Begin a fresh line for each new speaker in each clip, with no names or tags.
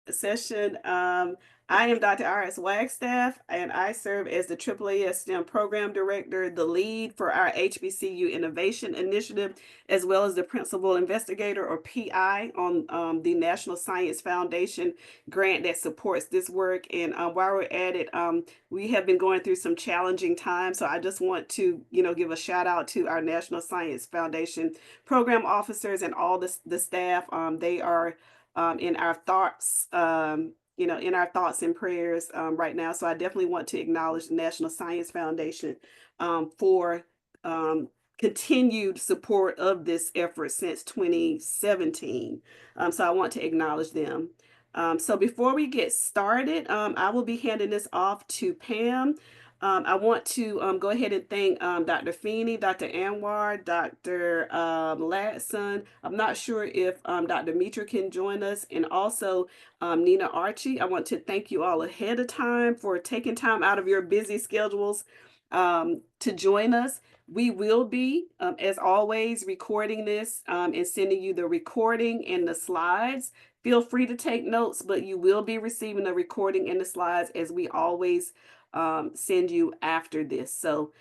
session. I am Dr. R.S. Wagstaff, and I serve as the AAAS STEM Program Director, the lead for our HBCU Innovation Initiative, as well as the Principal Investigator, or PI, on the National Science Foundation grant that supports this work. And while we're at it, we have been going through some challenging times, so I just want to, give a shout out to our National Science Foundation program officers and all the staff. They are in our thoughts, in our thoughts and prayers right now. So I definitely want to acknowledge the National Science Foundation for continued support of this effort since 2017. So I want to acknowledge them. So before we get started, I will be handing this off to Pam. I want to go ahead and thank Dr. Feeney, Dr. Anwar, Dr. Ladson. I'm not sure if Dr. Mitra can join us, and also Nina Archie. I want to thank you all ahead of time for taking time out of your busy schedules to join us. We will be, as always, recording this and sending you the recording and the slides. Feel free to take notes, but you will be receiving the recording and the slides as we always send you after this. So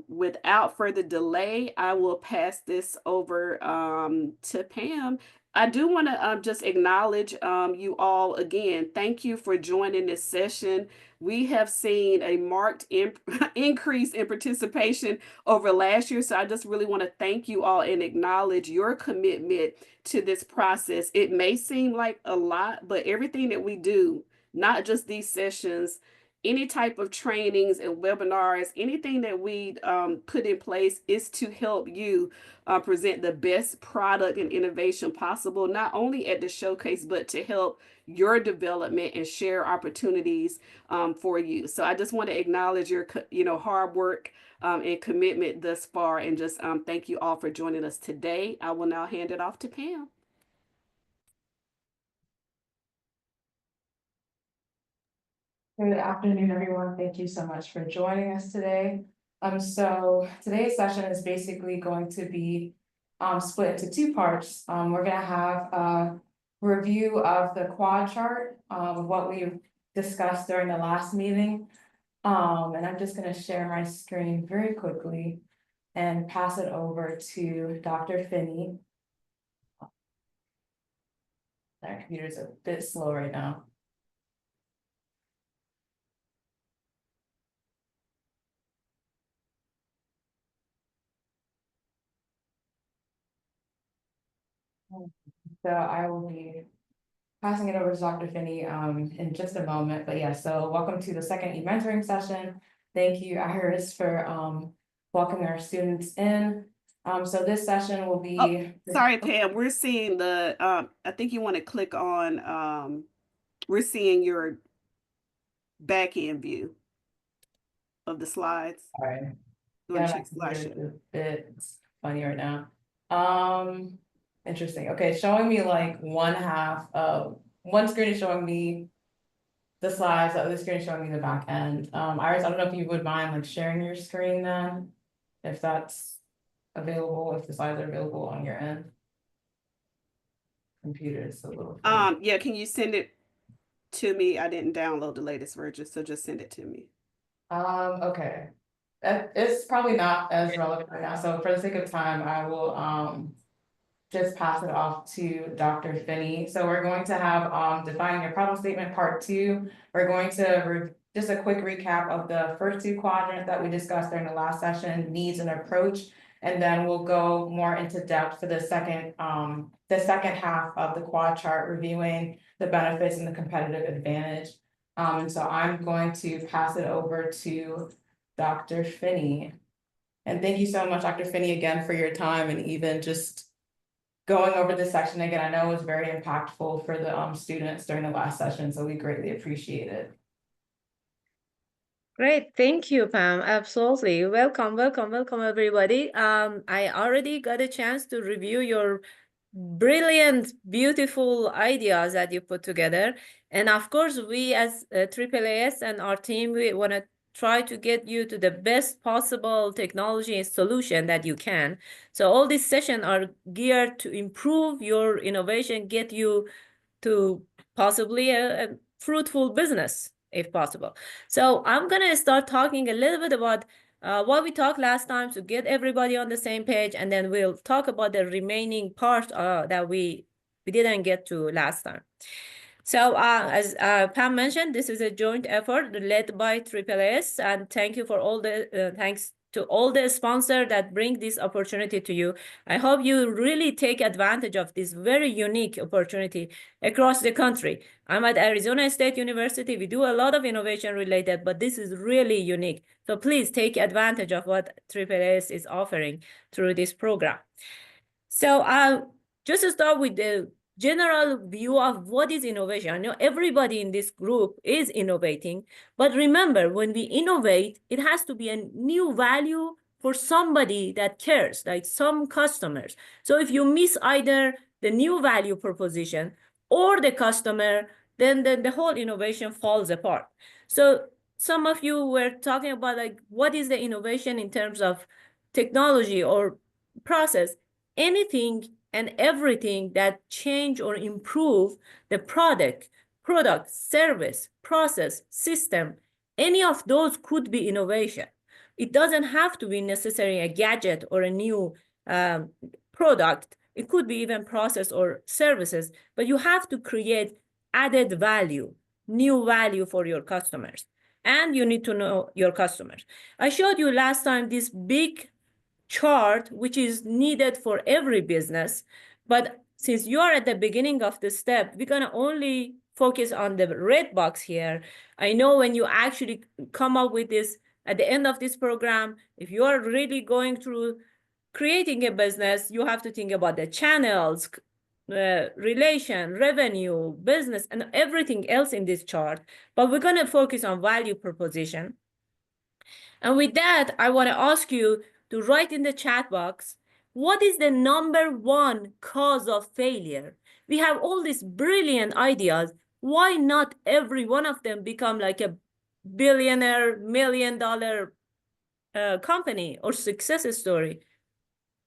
without further delay, I will pass this over to Pam. I do want to just acknowledge you all again. Thank you for joining this session. We have seen a marked increase in participation over last year. So I just really want to thank you all and acknowledge your commitment to this process. It may seem like a lot, but everything that we do, not just these sessions, any type of trainings and webinars, anything that we put in place is to help you present the best product and innovation possible, not only at the showcase, but to help your development and share opportunities for you. So I just want to acknowledge your, hard work and commitment thus far, and just thank you all for joining us today. I will now hand it off to Pam.
Good afternoon, everyone. Thank you so much for joining us today. So today's session is basically going to be split into two parts. We're going to have a review of the quad chart of what we discussed during the last meeting. And I'm just going to share my screen very quickly and pass it over to Dr. Finney. Our computer's a bit slow right now. So I will be passing it over to Dr. Finney in just a moment. But yeah, so welcome to the second e-mentoring session. Thank you, Iris, for welcoming our students in. So this session will be...
Oh, sorry, Pam, we're seeing the, I think you want to click on, we're seeing your back end view of the slides.
All right.
You want to
Yeah,
check slideshow?
a bit funny right now. Interesting. Okay, showing me like one screen is showing me the slides, the other screen is showing me the back end. Iris, I don't know if you would mind like sharing your screen then, if that's available, if the slides are available on your end. Computer is a little funny.
Yeah, can you send it to me? I didn't download the latest version, so just send it to me.
Okay. It's probably not as relevant right now. So for the sake of time, I will just pass it off to Dr. Finney. So we're going to have defining your problem statement part 2. We're going to just a quick recap of the first 2 quadrants that we discussed during the last session, needs and approach, and then we'll go more into depth for the second half of the quad chart, reviewing the benefits and the competitive advantage. And so I'm going to pass it over to Dr. Finney. And thank you so much, Dr. Finney, again for your time and even just going over this section again. I know it was very impactful for the students during the last session, so we greatly appreciate it.
Great, thank you, Pam. Absolutely. Welcome, everybody. I already got a chance to review your brilliant, beautiful ideas that you put together. And of course, we as AAAS and our team, we want to try to get you to the best possible technology solution that you can. So all these sessions are geared to improve your innovation, get you to possibly a fruitful business, if possible. So I'm gonna start talking a little bit about what we talked last time to get everybody on the same page, and then we'll talk about the remaining part that we didn't get to last time. So as Pam mentioned, this is a joint effort led by AAAS, and thank you for all the thanks to all the sponsors that bring this opportunity to you. I hope you really take advantage of this very unique opportunity across the country. I'm at Arizona State University. We do a lot of innovation related, but this is really unique. So please take advantage of what AAAS is offering through this program. So just to start with the general view of what is innovation. I know everybody in this group is innovating, but remember, when we innovate, it has to be a new value for somebody that cares, like some customers. So if you miss either the new value proposition or the customer, then the whole innovation falls apart. So some of you were talking about like what is the innovation in terms of technology or process. Anything and everything that change or improve the product, service, process, system, any of those could be innovation. It doesn't have to be necessarily a gadget or a new product. It could be even process or services, but you have to create added value, new value for your customers. And you need to know your customers. I showed you last time this big chart, which is needed for every business. But since you are at the beginning of the step, we're going to only focus on the red box here. I know when you actually come up with this at the end of this program, if you are really going through creating a business, you have to think about the channels, relation, revenue, business, and everything else in this chart. But we're going to focus on value proposition. And with that, I want to ask you to write in the chat box, what is the number one cause of failure? We have all these brilliant ideas. Why not every one of them become like a billionaire, $1 million company or success story?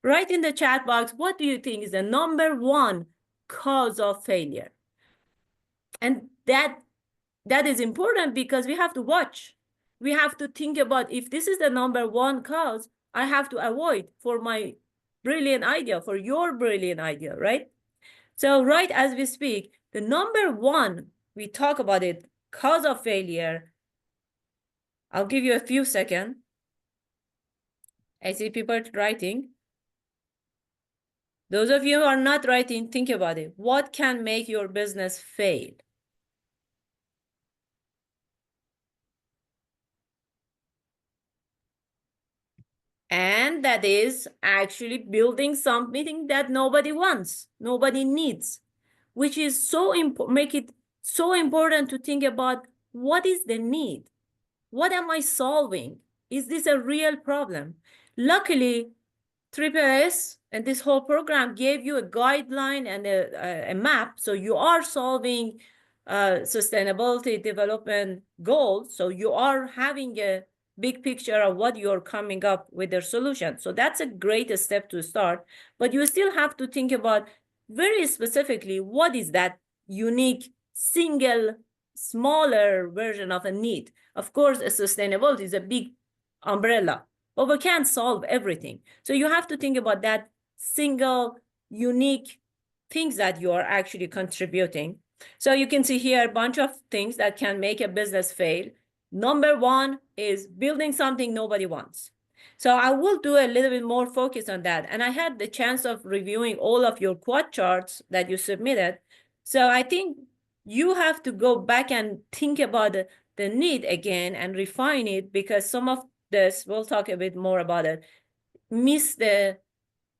Write in the chat box, what do you think is the number one cause of failure? And that is important because we have to watch. We have to think about if this is the number one cause, I have to avoid for my brilliant idea, for your brilliant idea, right? So right as we speak, the number one, we talk about it, cause of failure. I'll give you a few seconds. I see people writing. Those of you who are not writing, think about it. What can make your business fail? And that is actually building something that nobody wants, nobody needs, which is so important, make it so important to think about what is the need? What am I solving? Is this a real problem? Luckily, AAAS and this whole program gave you a guideline and a map. So you are solving sustainability development goals. So you are having a big picture of what you're coming up with their solution. So that's a great step to start, but you still have to think about very specifically, what is that unique, single, smaller version of a need? Of course, a sustainability is a big umbrella, but we can't solve everything. So you have to think about that single, unique things that you are actually contributing. So you can see here a bunch of things that can make a business fail. Number one is building something nobody wants. So I will do a little bit more focus on that. And I had the chance of reviewing all of your quad charts that you submitted. So I think you have to go back and think about the need again and refine it, because some of this, we'll talk a bit more about it, miss the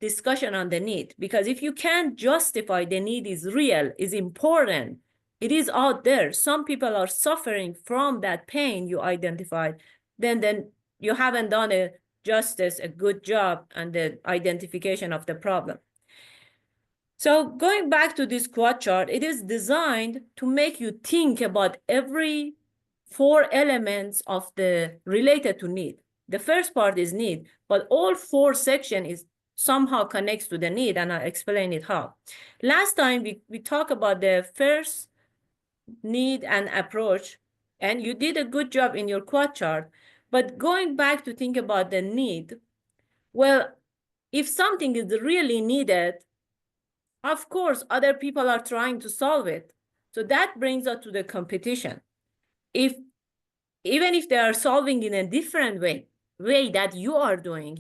discussion on the need. Because if you can't justify the need is real, is important, it is out there, some people are suffering from that pain you identified, then you haven't done a good job on the identification of the problem. So going back to this quad chart, it is designed to make you think about every 4 elements of the related to need. The first part is need, but all 4 sections is somehow connects to the need, and I'll explain it how. Last time we talked about the first need and approach, and you did a good job in your quad chart. But going back to think about the need, well, if something is really needed, of course, other people are trying to solve it. So that brings us to the competition. Even if they are solving in a different way that you are doing,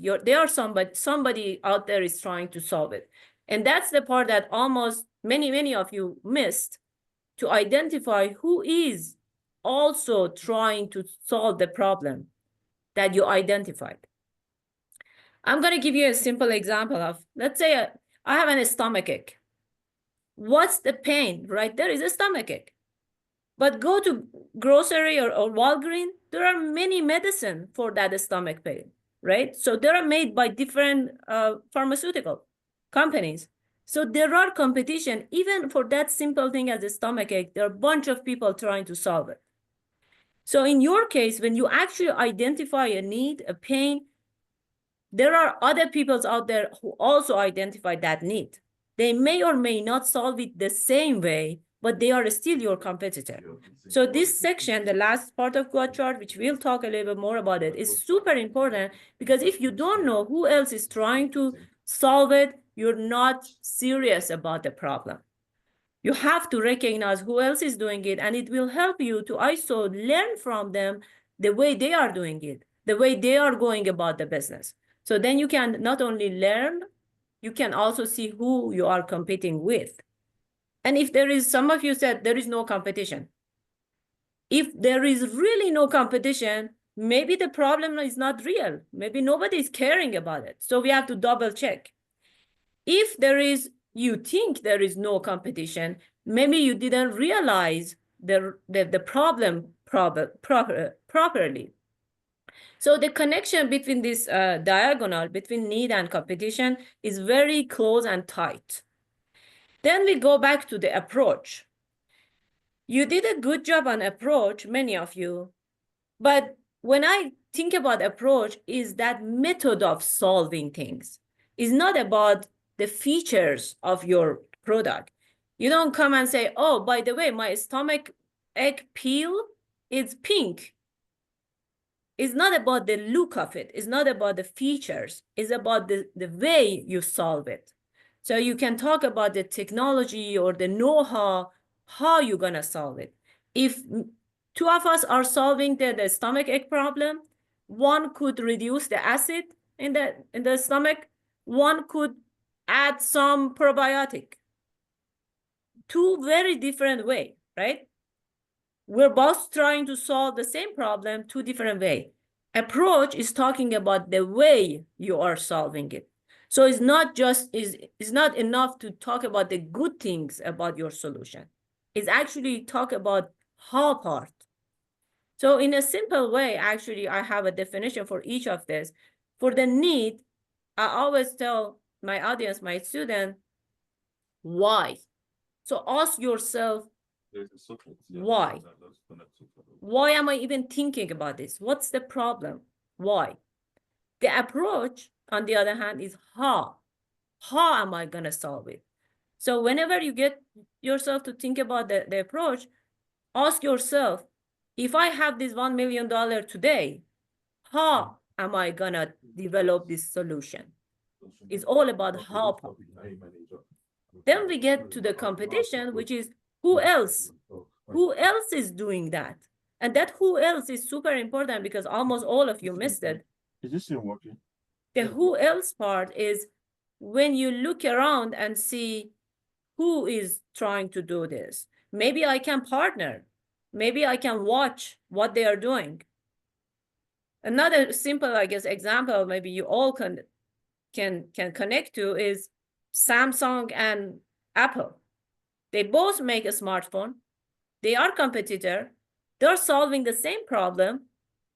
somebody out there is trying to solve it. And that's the part that almost many of you missed, to identify who is also trying to solve the problem that you identified. I'm going to give you a simple example of, let's say I have a stomach ache. What's the pain? Right there is a stomach ache. But go to grocery or Walgreens, there are many medicine for that stomach pain, right? So they are made by different pharmaceutical companies. So there are competition, even for that simple thing as a stomach ache, there are a bunch of people trying to solve it. So in your case, when you actually identify a need, a pain, there are other people out there who also identify that need. They may or may not solve it the same way, but they are still your competitor. So this section, the last part of quad chart, which we'll talk a little bit more about it, is super important, because if you don't know who else is trying to solve it, you're not serious about the problem. You have to recognize who else is doing it, and it will help you to also learn from them the way they are doing it, the way they are going about the business. So then you can not only learn, you can also see who you are competing with. And if there is, some of you said there is no competition. If there is really no competition, maybe the problem is not real. Maybe nobody is caring about it. So we have to double check. If there is, you think there is no competition, maybe you didn't realize the problem properly. So the connection between this diagonal, between need and competition, is very close and tight. Then we go back to the approach. You did a good job on approach, many of you, but when I think about approach, is that method of solving things. It's not about the features of your product. You don't come and say, oh, by the way, my stomach ache pill is pink. It's not about the look of it. It's not about the features. It's about the way you solve it. So you can talk about the technology or the know-how, how you're going to solve it. If two of us are solving the stomach ache problem, one could reduce the acid in the stomach, one could add some probiotic. Two very different ways, right? We're both trying to solve the same problem, two different ways. Approach is talking about the way you are solving it. So it's not enough to talk about the good things about your solution. It's actually talk about how part. So in a simple way, actually, I have a definition for each of this. For the need, I always tell my audience, my student, why? So ask yourself, why? Why am I even thinking about this? What's the problem? Why? The approach, on the other hand, is how. How am I going to solve it? So whenever you get yourself to think about the approach, ask yourself, if I have this $1 million today, how am I going to develop this solution? It's all about how. Then we get to the competition, which is who else? Who else is doing that? And that who else is super important, because almost all of you missed it.
Is this still working?
The who else part is when you look around and see who is trying to do this. Maybe I can partner. Maybe I can watch what they are doing. Another simple, I guess, example maybe you all can connect to is Samsung and Apple. They both make a smartphone. They are competitor. They're solving the same problem.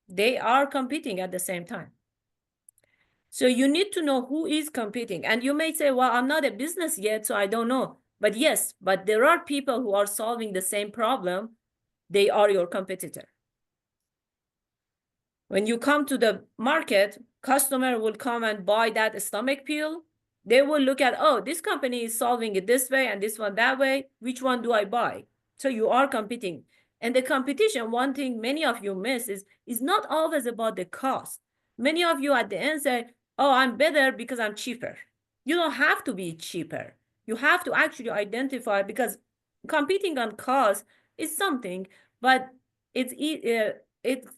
They are competing at the same time. So you need to know who is competing. And you may say, well, I'm not a business yet, so I don't know. But yes, but there are people who are solving the same problem. They are your competitor. When you come to the market, customer will come and buy that stomach pill. They will look at, oh, this company is solving it this way and this one that way. Which one do I buy? So you are competing. And the competition, one thing many of you miss is not always about the cost. Many of you at the end say, oh, I'm better because I'm cheaper. You don't have to be cheaper. You have to actually identify, because competing on cost is something, but it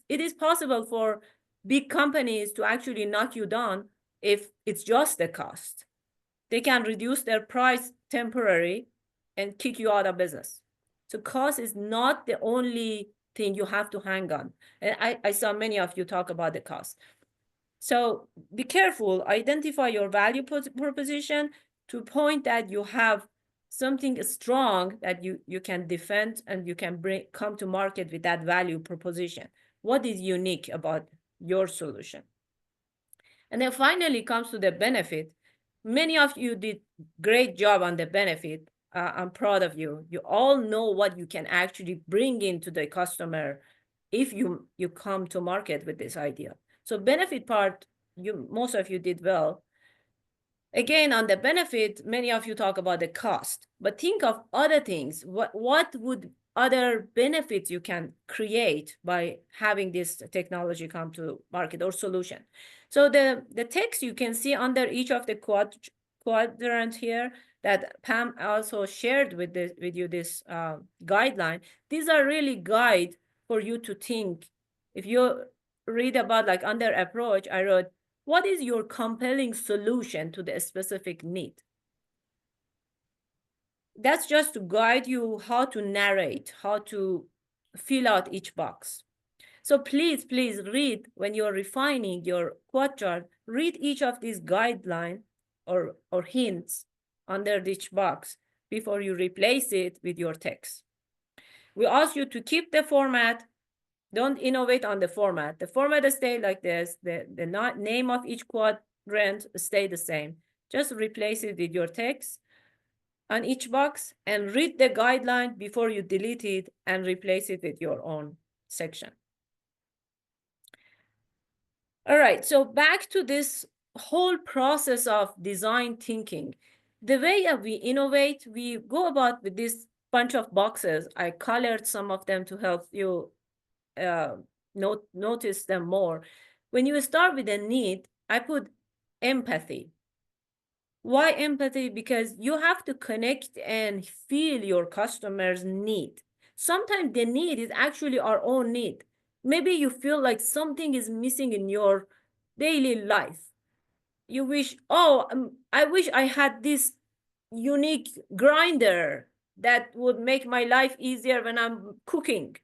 is possible for big companies to actually knock you down if it's just the cost. They can reduce their price temporarily and kick you out of business. So cost is not the only thing you have to hang on. And I saw many of you talk about the cost. So be careful, identify your value proposition to a point that you have something strong that you can defend and you can come to market with that value proposition. What is unique about your solution? And then finally comes to the benefit. Many of you did great job on the benefit. I'm proud of you. You all know what you can actually bring into the customer if you come to market with this idea. So benefit part, most of you did well. Again, on the benefit, many of you talk about the cost, but think of other things. What would other benefits you can create by having this technology come to market or solution? So the text you can see under each of the quadrant here that Pam also shared with you this guideline. These are really guide for you to think. If you read about like under approach, I wrote, what is your compelling solution to the specific need? That's just to guide you how to narrate, how to fill out each box. So please read when you're refining your quad chart, read each of these guidelines or hints under each box before you replace it with your text. We ask you to keep the format. Don't innovate on the format. The format stay like this. The name of each quadrant stay the same. Just replace it with your text on each box and read the guideline before you delete it and replace it with your own section. All right, so back to this whole process of design thinking. The way that we innovate, we go about with this bunch of boxes. I colored some of them to help you notice them more. When you start with a need, I put empathy. Why empathy? Because you have to connect and feel your customer's need. Sometimes the need is actually our own need. Maybe you feel like something is missing in your daily life. You wish, oh, I wish I had this unique grinder that would make my life easier when I'm cooking.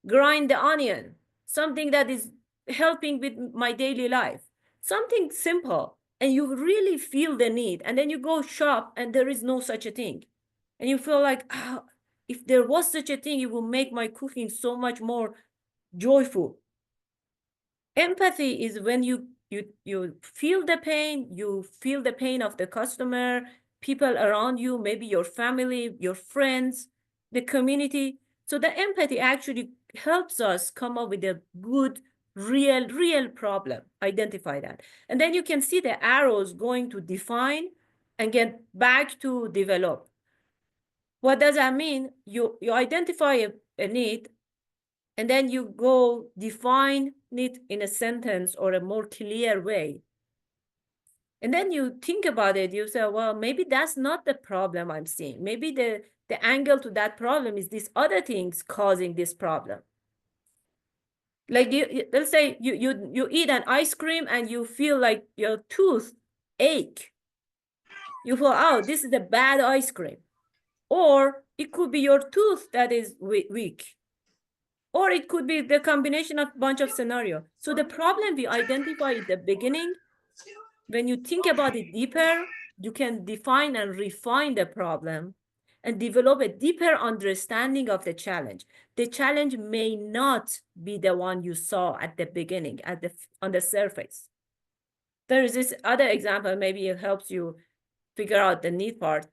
Grind the onion, something that is helping with my daily life, something simple, and you really feel the need. And then you go shop and there is no such a thing. And you feel like, oh, if there was such a thing, it would make my cooking so much more joyful. Empathy is when you feel the pain, you feel the pain of the customer, people around you, maybe your family, your friends, the community. So the empathy actually helps us come up with a good, real problem, identify that. And then you can see the arrows going to define and get back to develop. What does that mean? You identify a need, and then you go define it in a sentence or a more clear way. And then you think about it, you say, well, maybe that's not the problem I'm seeing. Maybe the angle to that problem is these other things causing this problem. Like let's say you eat an ice cream and you feel like your tooth ache. You feel, oh, this is a bad ice cream. Or it could be your tooth that is weak. Or it could be the combination of a bunch of scenarios. So the problem we identify at the beginning, when you think about it deeper, you can define and refine the problem and develop a deeper understanding of the challenge. The challenge may not be the one you saw at the beginning, on the surface. There is this other example, maybe it helps you figure out the need part.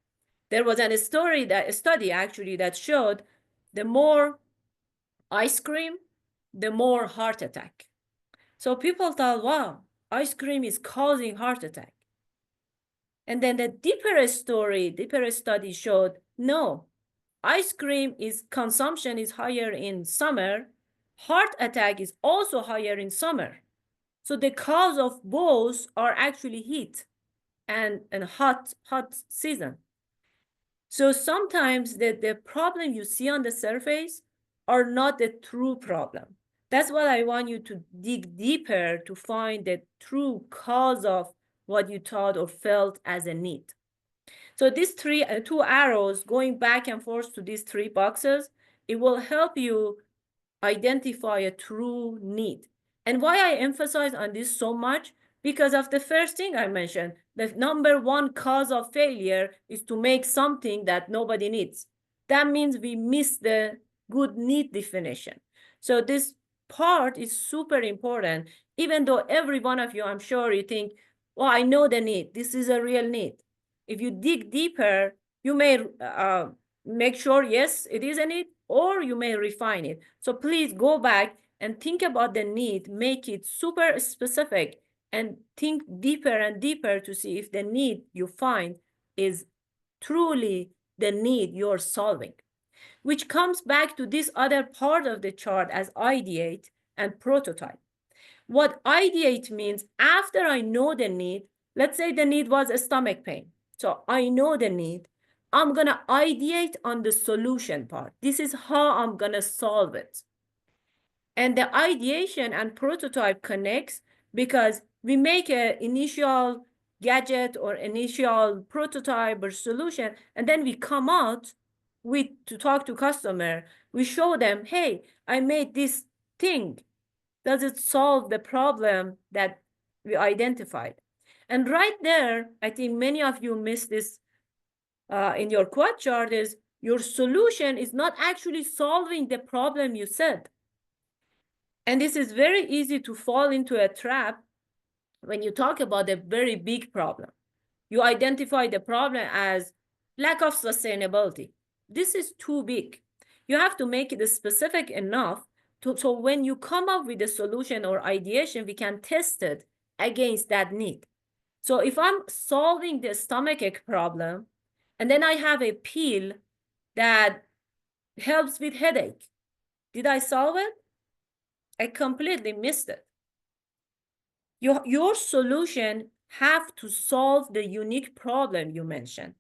There was a study actually that showed the more ice cream, the more heart attack. So people thought, wow, ice cream is causing heart attack. And then the deeper study showed, no, ice cream consumption is higher in summer. Heart attack is also higher in summer. So the cause of both are actually heat and hot season. So sometimes the problem you see on the surface are not the true problem. That's what I want you to dig deeper to find the true cause of what you thought or felt as a need. So these two arrows going back and forth to these three boxes, it will help you identify a true need. And why I emphasize on this so much? Because of the first thing I mentioned, the number one cause of failure is to make something that nobody needs. That means we miss the good need definition. So this part is super important, even though every one of you, I'm sure you think, well, I know the need. This is a real need. If you dig deeper, you may make sure, yes, it is a need, or you may refine it. So please go back and think about the need, make it super specific, and think deeper and deeper to see if the need you find is truly the need you're solving. Which comes back to this other part of the chart as ideate and prototype. What ideate means, after I know the need, let's say the need was a stomach pain. So I know the need. I'm going to ideate on the solution part. This is how I'm going to solve it. And the ideation and prototype connects because we make an initial gadget or initial prototype or solution, and then we come out to talk to customer. We show them, hey, I made this thing. Does it solve the problem that we identified? And right there, I think many of you missed this in your quad chart, is your solution is not actually solving the problem you said. And this is very easy to fall into a trap when you talk about a very big problem. You identify the problem as lack of sustainability. This is too big. You have to make it specific enough so when you come up with a solution or ideation, we can test it against that need. So if I'm solving the stomachache problem, and then I have a pill that helps with headache, did I solve it? I completely missed it. Your solution have to solve the unique problem you mentioned.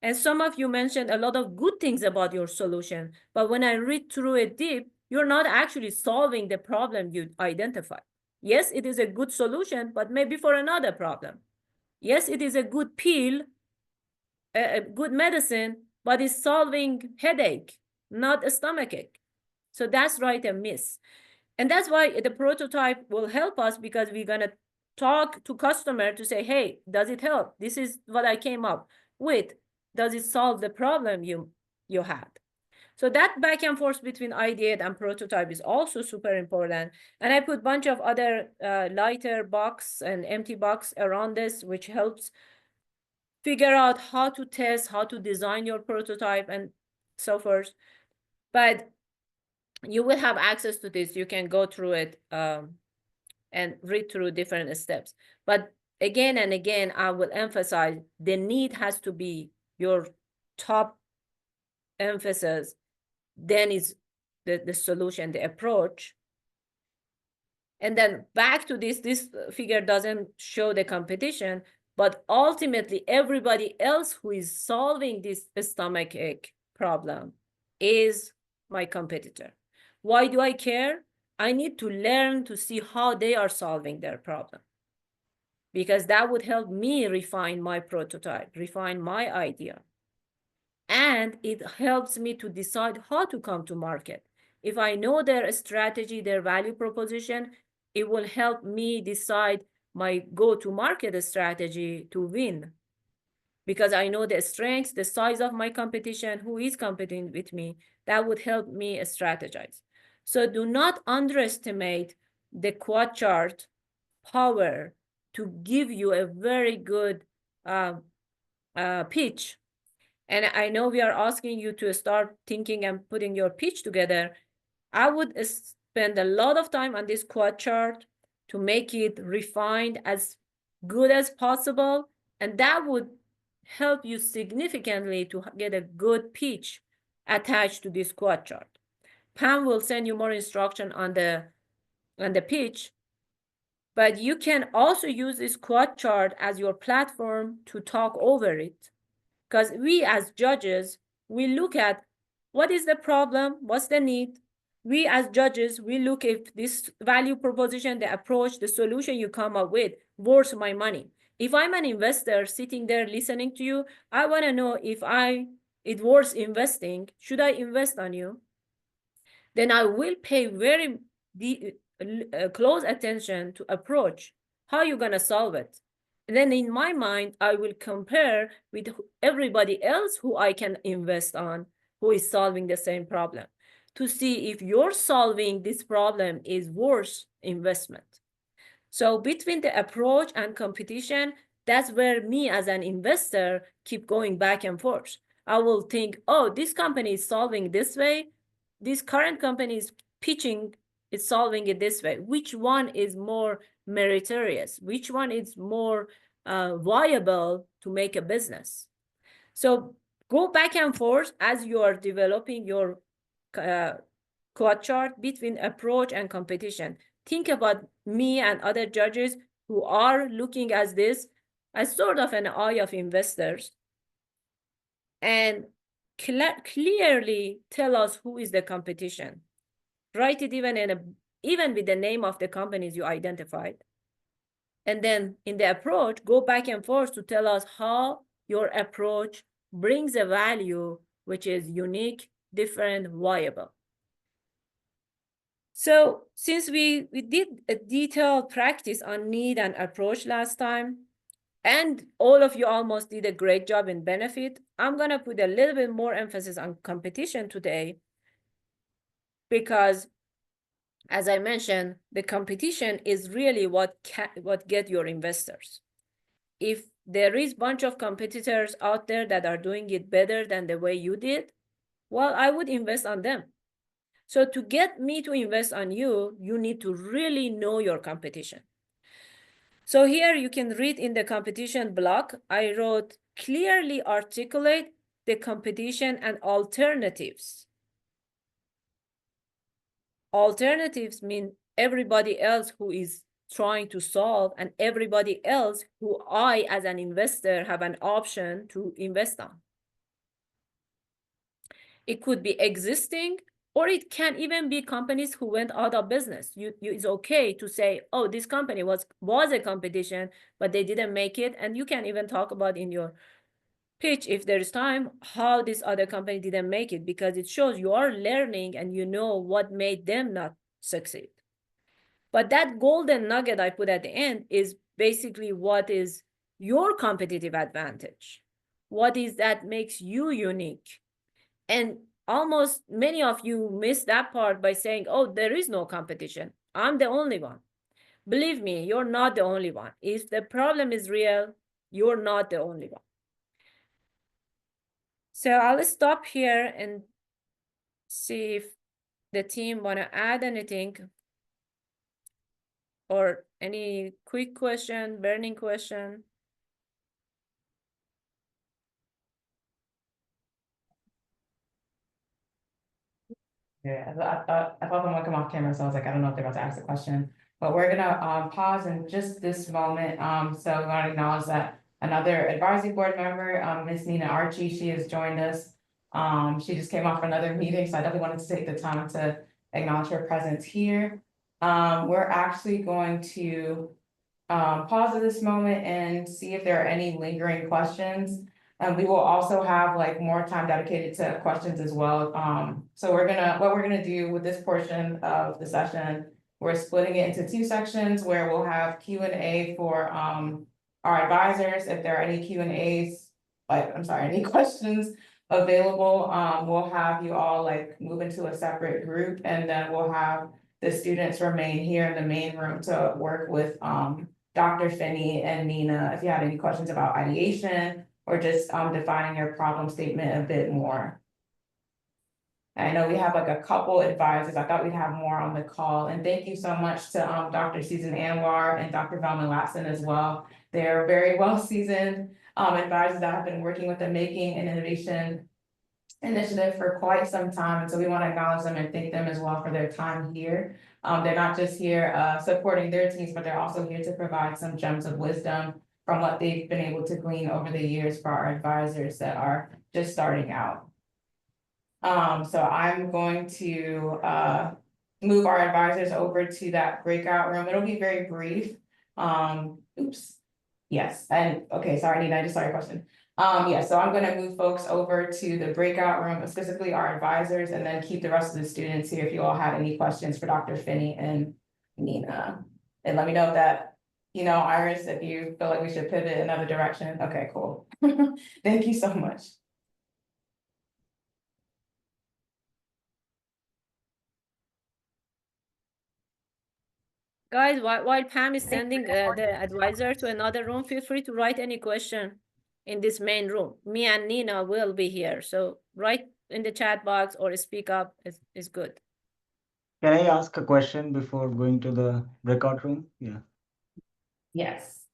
And some of you mentioned a lot of good things about your solution, but when I read through it deep, you're not actually solving the problem you identified. Yes, it is a good solution, but maybe for another problem. Yes, it is a good pill, a good medicine, but it's solving headache, not a stomachache. So that's right, a miss. And that's why the prototype will help us, because we're going to talk to customer to say, hey, does it help? This is what I came up with. Does it solve the problem you had? So that back and forth between ideate and prototype is also super important. And I put a bunch of other lighter box and empty box around this, which helps figure out how to test, how to design your prototype and so forth. But you will have access to this. You can go through it and read through different steps. But again and again, I will emphasize the need has to be your top emphasis. Then is the solution, the approach. And then back to this figure doesn't show the competition, but ultimately everybody else who is solving this stomachache problem is my competitor. Why do I care? I need to learn to see how they are solving their problem, because that would help me refine my prototype, refine my idea. And it helps me to decide how to come to market. If I know their strategy, their value proposition, it will help me decide my go-to-market strategy to win. Because I know the strengths, the size of my competition, who is competing with me, that would help me strategize. So do not underestimate the quad chart power to give you a very good pitch. And I know we are asking you to start thinking and putting your pitch together. I would spend a lot of time on this quad chart to make it refined as good as possible. And that would help you significantly to get a good pitch attached to this quad chart. Pam will send you more instruction on the pitch, but you can also use this quad chart as your platform to talk over it. Because we as judges, we look at what is the problem, what's the need. We as judges, we look if this value proposition, the approach, the solution you come up with worth my money. If I'm an investor sitting there listening to you, I want to know if it worth investing. Should I invest on you? Then I will pay very close attention to approach. How are you going to solve it? And then in my mind, I will compare with everybody else who I can invest on, who is solving the same problem, to see if you're solving this problem is worth investment. So between the approach and competition, that's where me as an investor keep going back and forth. I will think, oh, this company is solving this way. This current company is pitching, is solving it this way. Which one is more meritorious? Which one is more viable to make a business? So go back and forth as you are developing your quad chart between approach and competition. Think about me and other judges who are looking at this as sort of an eye of investors, and clearly tell us who is the competition. Write it even with the name of the companies you identified. And then in the approach, go back and forth to tell us how your approach brings a value which is unique, different, viable. So since we did a detailed practice on need and approach last time, and all of you almost did a great job in benefit, I'm going to put a little bit more emphasis on competition today, because as I mentioned, the competition is really what get your investors. If there is a bunch of competitors out there that are doing it better than the way you did, well, I would invest on them. So to get me to invest on you, you need to really know your competition. So here you can read in the competition block, I wrote clearly articulate the competition and alternatives. Alternatives mean everybody else who is trying to solve and everybody else who I as an investor have an option to invest on. It could be existing, or it can even be companies who went out of business. It's okay to say, oh, this company was a competition, but they didn't make it. And you can even talk about in your pitch, if there's time, how this other company didn't make it, because it shows you are learning and you know what made them not succeed. But that golden nugget I put at the end is basically what is your competitive advantage. What is that makes you unique? And almost many of you miss that part by saying, oh, there is no competition. I'm the only one. Believe me, you're not the only one. If the problem is real, you're not the only one. So I'll stop here and see if the team want to add anything or any quick question, burning question.
Yeah, I thought someone come off camera, so I was like, I don't know if they're about to ask a question. But we're gonna pause in just this moment. So we want to acknowledge that another advisory board member, Miss Nina Archie, she has joined us. She just came off another meeting, so I definitely wanted to take the time to acknowledge her presence here. We're actually going to pause at this moment and see if there are any lingering questions. We will also have like more time dedicated to questions as well. So what we're gonna do with this portion of the session, we're splitting it into two sections where we'll have Q&A for our advisors. If there are any Q&As, any questions available, we'll have you all like move into a separate group, and then we'll have the students remain here in the main room to work with Dr. Finney and Nina if you have any questions about ideation or just defining your problem statement a bit more. I know we have like a couple advisors. I thought we'd have more on the call. And thank you so much to Dr. Susan Anwar and Dr. Velma Latson as well. They're very well seasoned advisors that have been working with the Making and Innovation Initiative for quite some time. And so we want to acknowledge them and thank them as well for their time here. They're not just here supporting their teams, but they're also here to provide some gems of wisdom from what they've been able to glean over the years for our advisors that are just starting out. So I'm going to move our advisors over to that breakout room. It'll be very brief. Oops. Yes, and okay, sorry, Nina, I just saw your question. Yeah, so I'm gonna move folks over to the breakout room, specifically our advisors, and then keep the rest of the students here if you all have any questions for Dr. Finney and Nina. And let me know if that, Iris, if you feel like we should pivot another direction. Okay, cool. Thank you so much.
Guys, while Pam is sending the advisor to another room, feel free to write any question in this main room. Me and Nina will be here. So write in the chat box or speak up is good.
Can I ask a question before going to the breakout room? Yeah.
Yes.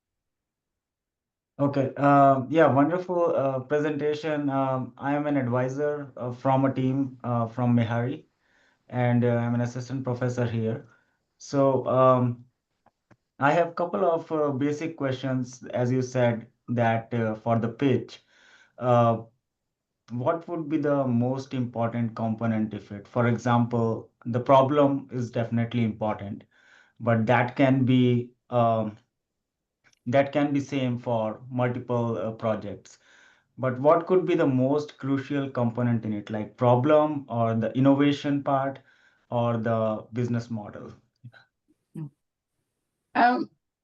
Okay. Yeah, wonderful presentation. I am an advisor from a team from Mehari, and I'm an assistant professor here. So I have a couple of basic questions, as you said, that for the pitch. Uh, what would be the most important component if it, for example, the problem is definitely important, but that can be same for multiple projects. But what could be the most crucial component in it, like problem or the innovation part or the business model?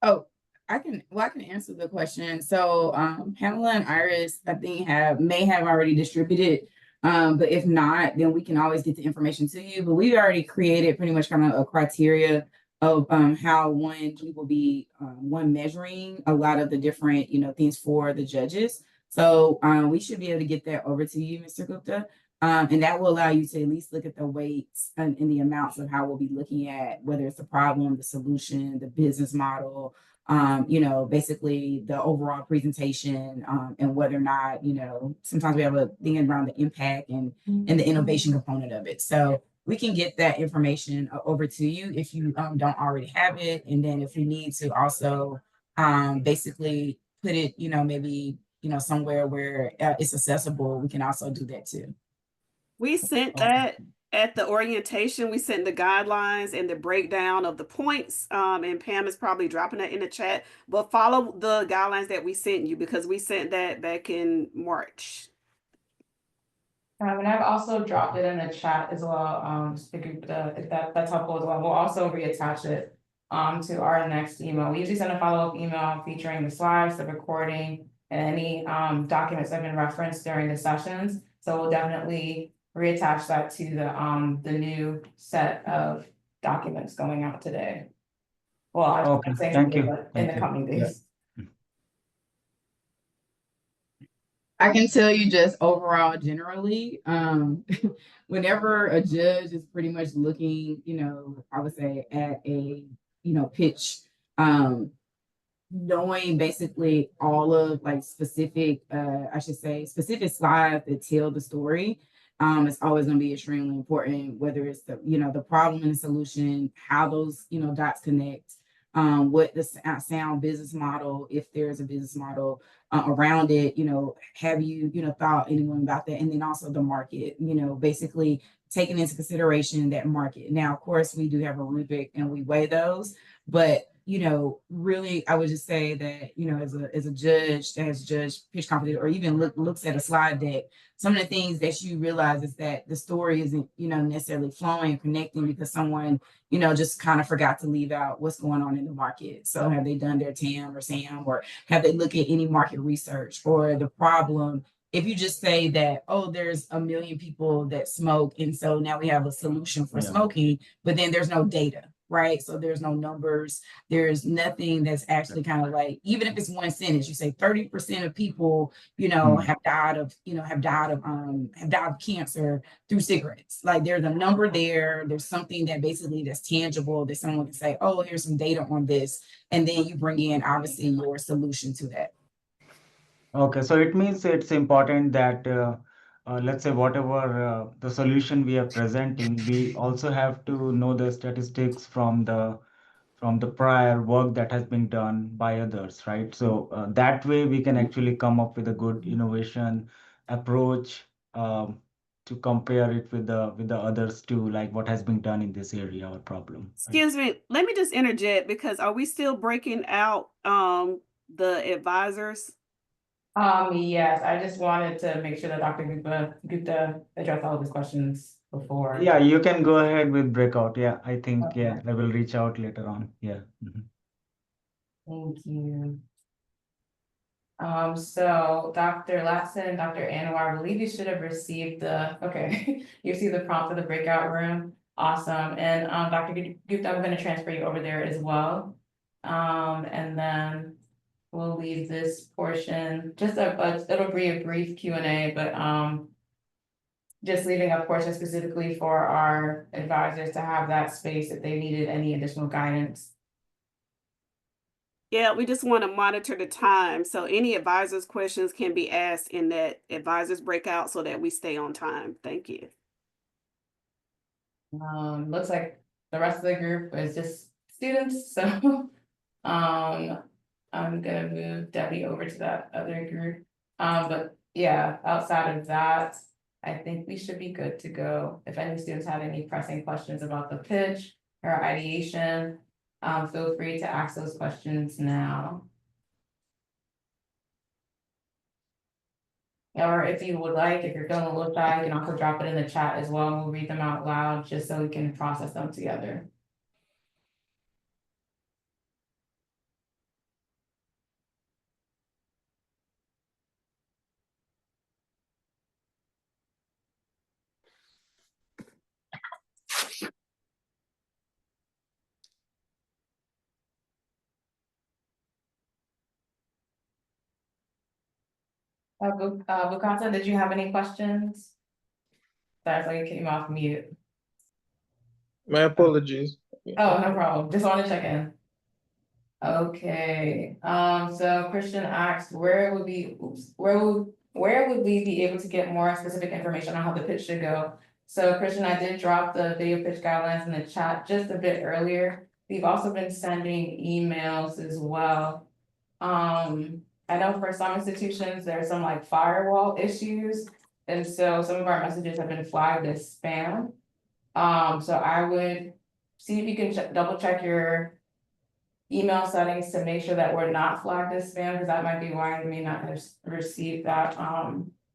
Oh, I can answer the question. So, Pamela and Iris, I think may have already distributed. But if not, then we can always get the information to you. But we've already created pretty much kind of a criteria of how we will be measuring a lot of the different, things for the judges. So we should be able to get that over to you, Mr. Gupta. And that will allow you to at least look at the weights and the amounts of how we'll be looking at whether it's the problem, the solution, the business model, basically the overall presentation, and whether or not, sometimes we have a thing around the impact and the innovation component of it. So we can get that information over to you if you don't already have it. And then if you need to also basically put it, maybe, somewhere where it's accessible, we can also do that too.
We sent that at the orientation. We sent the guidelines and the breakdown of the points. And Pam is probably dropping that in the chat. But follow the guidelines that we sent you because we sent that back in March.
And I've also dropped it in the chat as well. If that's helpful as well. We'll also reattach it to our next email. We usually send a follow-up email featuring the slides, the recording, and any documents that have been referenced during the sessions. So we'll definitely reattach that to the new set of documents going out today. Well,
Okay,
I'm saying
thank
today,
you.
but in
Thank
the
you.
coming days.
I can tell you just overall, generally, whenever a judge is pretty much looking, I would say at a, pitch, knowing basically all of like specific slides that tell the story, it's always going to be extremely important, whether it's the problem and the solution, how those, dots connect, what the sound business model, if there's a business model around it, have you, thought anyone about that? And then also the market, basically taking into consideration that market. Now, of course, we do have a rubric and we weigh those, but really, I would just say that, as a judge that has judged pitch competition or even looks at a slide deck, some of the things that you realize is that the story isn't, necessarily flowing and connecting because someone, just kind of forgot to leave out what's going on in the market. So have they done their TAM or SAM, or have they looked at any market research or the problem? If you just say that, oh, there's 1 million people that smoke, and so now we have a solution for smoking, but then there's no data. right? So there's no numbers, there's nothing that's actually kind of like, even if it's one sentence, you say 30% of people, have died of, have died of cancer through cigarettes. Like there's a number there, there's something that basically that's tangible that someone can say, oh, here's some data on this. And then you bring in obviously your solution to that.
Okay, so it means it's important that let's say whatever the solution we are presenting, we also have to know the statistics from the prior work that has been done by others, right? So that way we can actually come up with a good innovation approach to compare it with the others too, like what has been done in this area or problem. Right?
Excuse me, let me just interject because are we still breaking out the advisors?
Yes, I just wanted to make sure that Dr. Gupta addressed all of his questions before.
Yeah, you can go ahead with breakout. Yeah, I think, yeah, I will reach out later on. Yeah. Mhm.
Thank you. So Dr. Latson, Dr. Anwar, I believe you should have received okay, you received the prompt for the breakout room. Awesome. And Dr. Gupta, I'm going to transfer you over there as well. And then we'll leave this portion, just it'll be a brief Q&A, but just leaving a portion specifically for our advisors to have that space if they needed any additional guidance.
Yeah, we just want to monitor the time. So any advisors questions can be asked in that advisors breakout so that we stay on time. Thank you.
Looks like the rest of the group is just students, so I'm gonna move Debbie over to that other group. But yeah, outside of that, I think we should be good to go. If any students have any pressing questions about the pitch or ideation, feel free to ask those questions now. Or if you would like, if you're feeling a little shy, you can also drop it in the chat as well, and we'll read them out loud just so we can process them together. Bukata, did you have any questions? Sorry, so you came off mute.
My apologies.
Oh, no problem. Just want to check in. Okay, so Christian asked where would we be able to get more specific information on how the pitch should go? So Christian, I did drop the video pitch guidelines in the chat just a bit earlier. We've also been sending emails as well. I know for some institutions, there's some like firewall issues. And so some of our messages have been flagged as spam. So I would see if you can double check your email settings to make sure that we're not flagged as spam, because that might be why you may not have received that.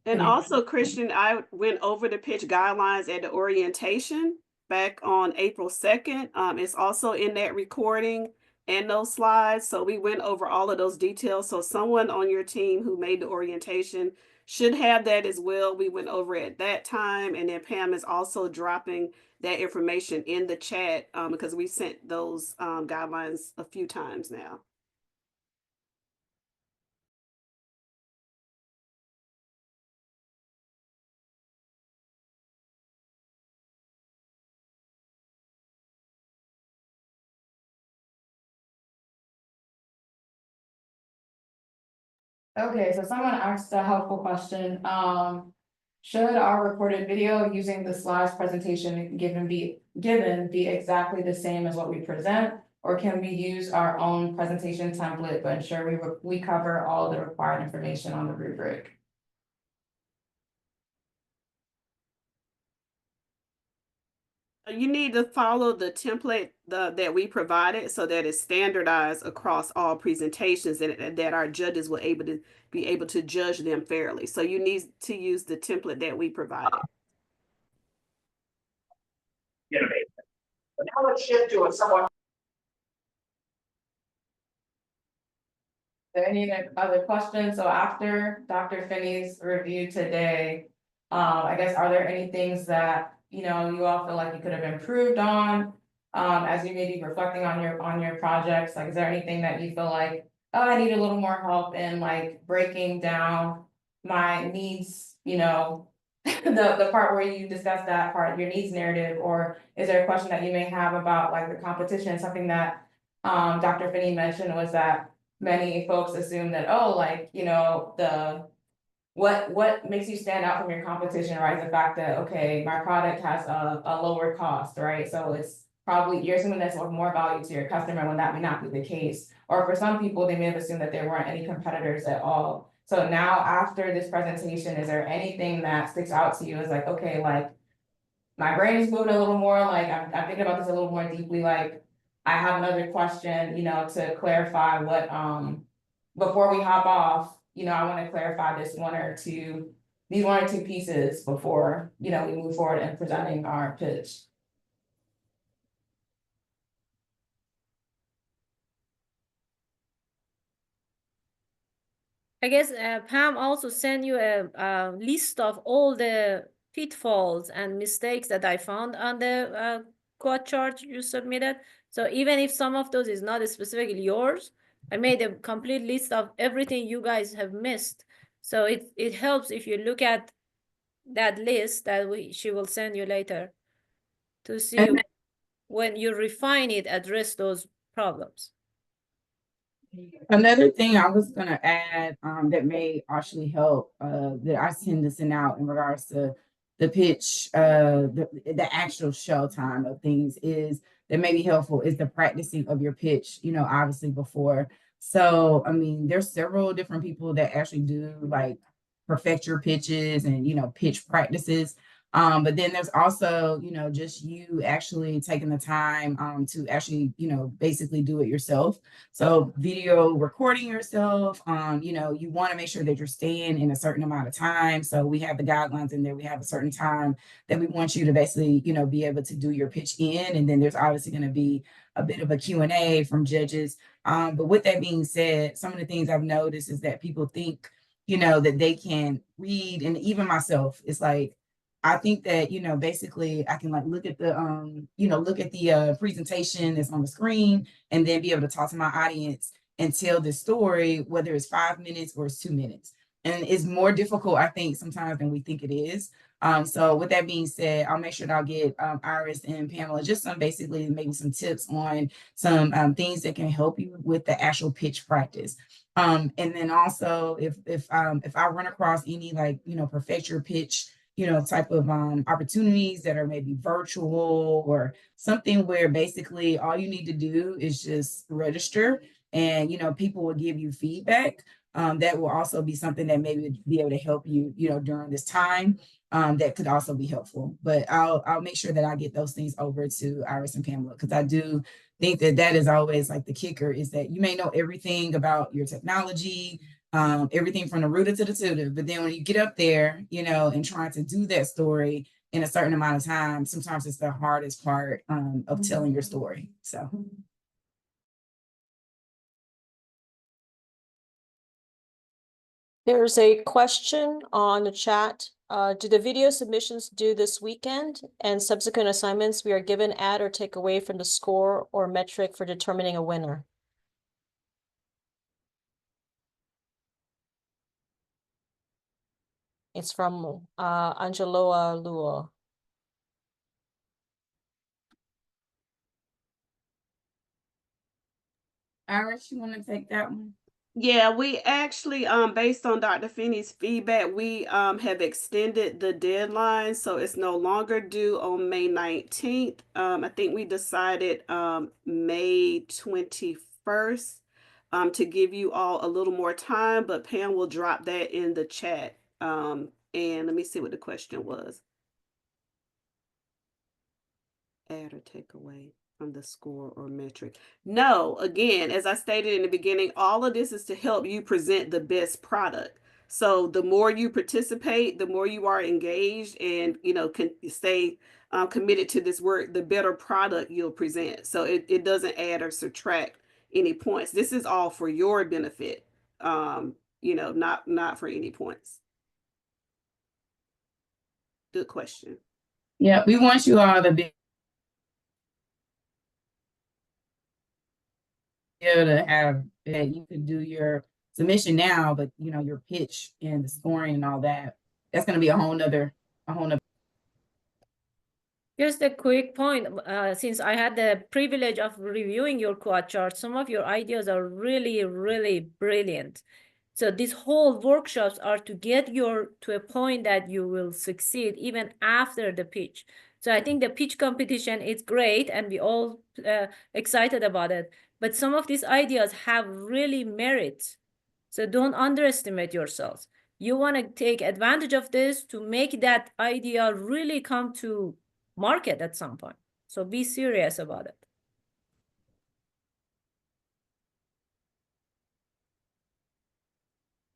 And also, Christian, I went over the pitch guidelines at the orientation back on April 2nd. It's also in that recording and those slides. So we went over all of those details. So someone on your team who made the orientation should have that as well. We went over it at that time. And then Pam is also dropping that information in the chat because we sent those guidelines a few times now.
Okay, so someone asked a helpful question. Should our recorded video using the slides presentation given be exactly the same as what we present? Or can we use our own presentation template, but ensure we cover all the required information on the rubric?
You need to follow the template that we provided so that it's standardized across all presentations and that our judges will be able to judge them fairly. So you need to use the template that we provided.
Now let's shift to a somewhat.
There any other questions? So after Dr. Finney's review today, I guess, are there any things that, you all feel like you could have improved on? as you may be reflecting on your projects, like, is there anything that you feel like, oh, I need a little more help in like breaking down my needs, you know, the part where you discuss that part, your needs narrative, or is there a question that you may have about like the competition? Something that Dr. Finney mentioned was that many folks assume that, oh, like, you know, what makes you stand out from your competition, right? The fact that, okay, my product has a lower cost, right? So it's probably, you're assuming that's of more value to your customer when that may not be the case. Or for some people, they may have assumed that there weren't any competitors at all. So now after this presentation, is there anything that sticks out to you as like, okay, like my brain is moving a little more, like I'm thinking about this a little more deeply, like I have another question, you know, to clarify what, before we hop off, you know, I want to clarify these one or two pieces before, you know, we move forward in presenting our pitch.
I guess Pam also sent you a list of all the pitfalls and mistakes that I found on the code chart you submitted. So even if some of those is not specifically yours, I made a complete list of everything you guys have missed. So it helps if you look at that list that she will send you later to see when you refine it, address those problems.
Another thing I was gonna add, that may actually help, that I tend to send out in regards to the pitch, the actual show time of things is that may be helpful is the practicing of your pitch, you know, obviously before. So, I mean, there's several different people that actually do like perfect your pitches and, you know, pitch practices. But then there's also, you know, just you actually taking the time to actually, you know, basically do it yourself. So video recording yourself, you know, you want to make sure that you're staying in a certain amount of time. So we have the guidelines in there. We have a certain time that we want you to basically, you know, be able to do your pitch in. And then there's obviously going to be a bit of a Q&A from judges. But with that being said, some of the things I've noticed is that people think, you know, that they can read, and even myself, it's like, I think that, you know, basically I can like look at the, you know, look at the presentation that's on the screen and then be able to talk to my audience and tell the story, whether it's 5 minutes or it's 2 minutes. And it's more difficult, I think, sometimes than we think it is. So with that being said, I'll make sure that I'll get Iris and Pamela just some basically maybe some tips on some things that can help you with the actual pitch practice. And then also if I run across any like, you know, perfect your pitch, you know, type of opportunities that are maybe virtual or something where basically all you need to do is just register and, you know, people will give you feedback. That will also be something that maybe be able to help you, you know, during this time. That could also be helpful. But I'll make sure that I get those things over to Iris and Pamela, because I do think that that is always like the kicker, is that you may know everything about your technology, everything from the rooter to the tutor. But then when you get up there, you know, and trying to do that story in a certain amount of time, sometimes it's the hardest part of telling your story. So.
There's a question on the chat. Do the video submissions due this weekend and subsequent assignments we are given add or take away from the score or metric for determining a winner? It's from Angeloa Luo.
Iris, you want to take that one?
Yeah, we actually, based on Dr. Finney's feedback, we have extended the deadline, so it's no longer due on May 19th. I think we decided May 21st to give you all a little more time, but Pam will drop that in the chat. And let me see what the question was. Add or take away from the score or metric. No, again, as I stated in the beginning, all of this is to help you present the best product. So the more you participate, the more you are engaged and, you know, can stay committed to this work, the better product you'll present. So it doesn't add or subtract any points. This is all for your benefit, you know, not for any points. Good question.
Yeah, we want you all to be able to have that you could do your submission now, but you know, your pitch and the scoring and all that, that's gonna be a whole nother.
Just a quick point, since I had the privilege of reviewing your quad chart, some of your ideas are really, really brilliant. So these whole workshops are to get you to a point that you will succeed even after the pitch. So I think the pitch competition is great and we all excited about it. But some of these ideas have really merit. So don't underestimate yourselves. You want to take advantage of this to make that idea really come to market at some point. So be serious about it.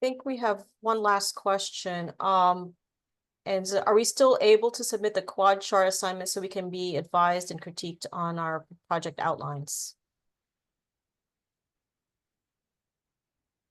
I think we have one last question. And are we still able to submit the quad chart assignment so we can be advised and critiqued on our project outlines?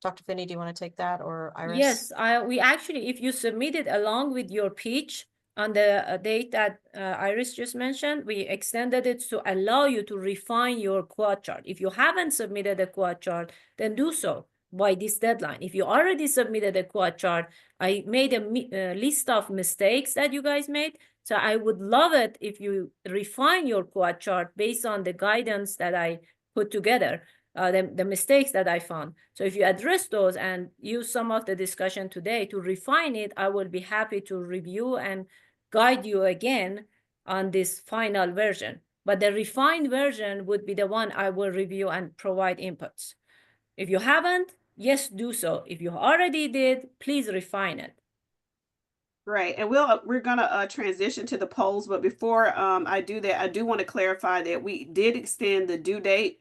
Dr. Finney, do you want to take that, or Iris?
Yes, we actually, if you submit it along with your pitch on the date that Iris just mentioned, we extended it to allow you to refine your quad chart. If you haven't submitted a quad chart, then do so by this deadline. If you already submitted a quad chart, I made a list of mistakes that you guys made. So I would love it if you refine your quad chart based on the guidance that I put together. The mistakes that I found. So if you address those and use some of the discussion today to refine it, I will be happy to review and guide you again on this final version. But the refined version would be the one I will review and provide inputs. If you haven't, yes, do so. If you already did, please refine it.
Right, and we're gonna transition to the polls, but before I do that, I do want to clarify that we did extend the due date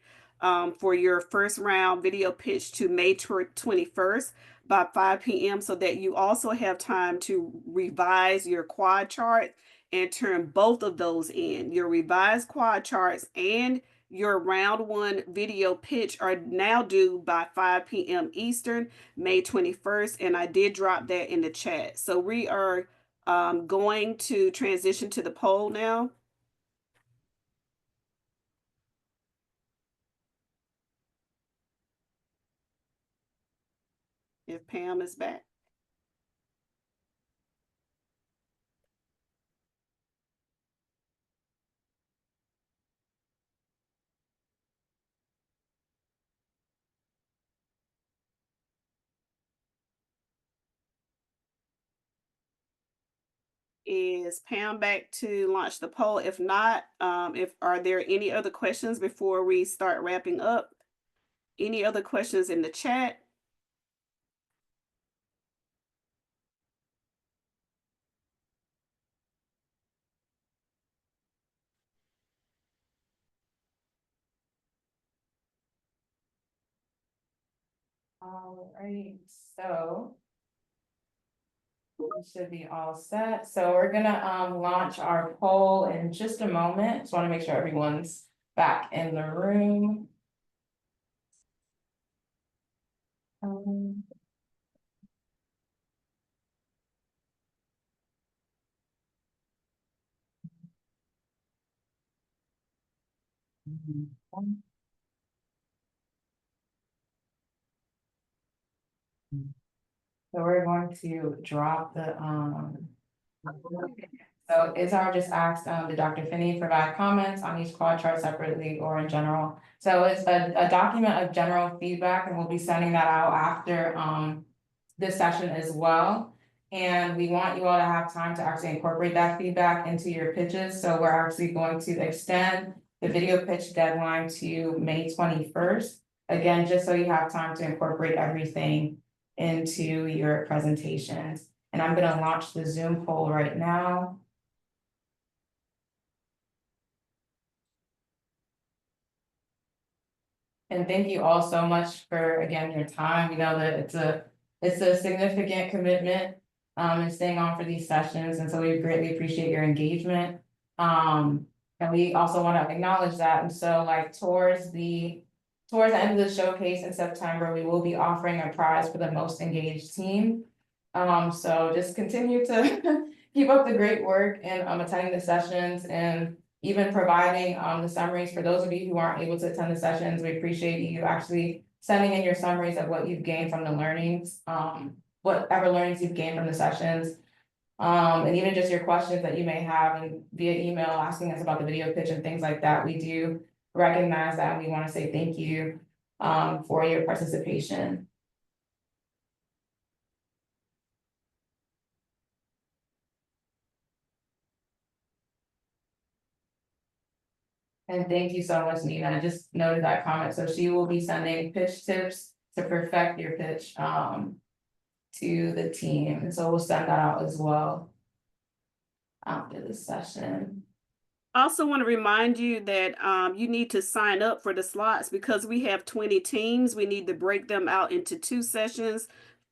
for your first round video pitch to May 21st by 5 p.m. so that you also have time to revise your quad chart and turn both of those in. Your revised quad charts and your round one video pitch are now due by 5 p.m. Eastern, May 21st, and I did drop that in the chat. So we are going to transition to the poll now. If Pam is back. Is Pam back to launch the poll? If not, are there any other questions before we start wrapping up? Any other questions in the chat?
All right, so we should be all set. So we're gonna launch our poll in just a moment. Just want to make sure everyone's back in the room. So we're going to drop the so Izar just asked the Dr. Finney provide comments on each quad chart separately or in general. So it's a document of general feedback, and we'll be sending that out after this session as well. And we want you all to have time to actually incorporate that feedback into your pitches. So we're actually going to extend the video pitch deadline to May 21st. Again, just so you have time to incorporate everything into your presentations. And I'm gonna launch the Zoom poll right now. And thank you all so much for, again, your time. We know that it's a significant commitment and staying on for these sessions. And so we greatly appreciate your engagement. And we also want to acknowledge that. And so like towards the end of the showcase in September, we will be offering a prize for the most engaged team. So just continue to keep up the great work and attending the sessions and even providing the summaries for those of you who aren't able to attend the sessions. We appreciate you actually sending in your summaries of what you've gained from the learnings, whatever learnings you've gained from the sessions. And even just your questions that you may have and via email asking us about the video pitch and things like that. We do recognize that, and we want to say thank you for your participation. And thank you so much, Nina. I just noted that comment. So she will be sending pitch tips to perfect your pitch to the team. And so we'll send that out as well after this session.
I also want to remind you that you need to sign up for the slots because we have 20 teams. We need to break them out into 2 sessions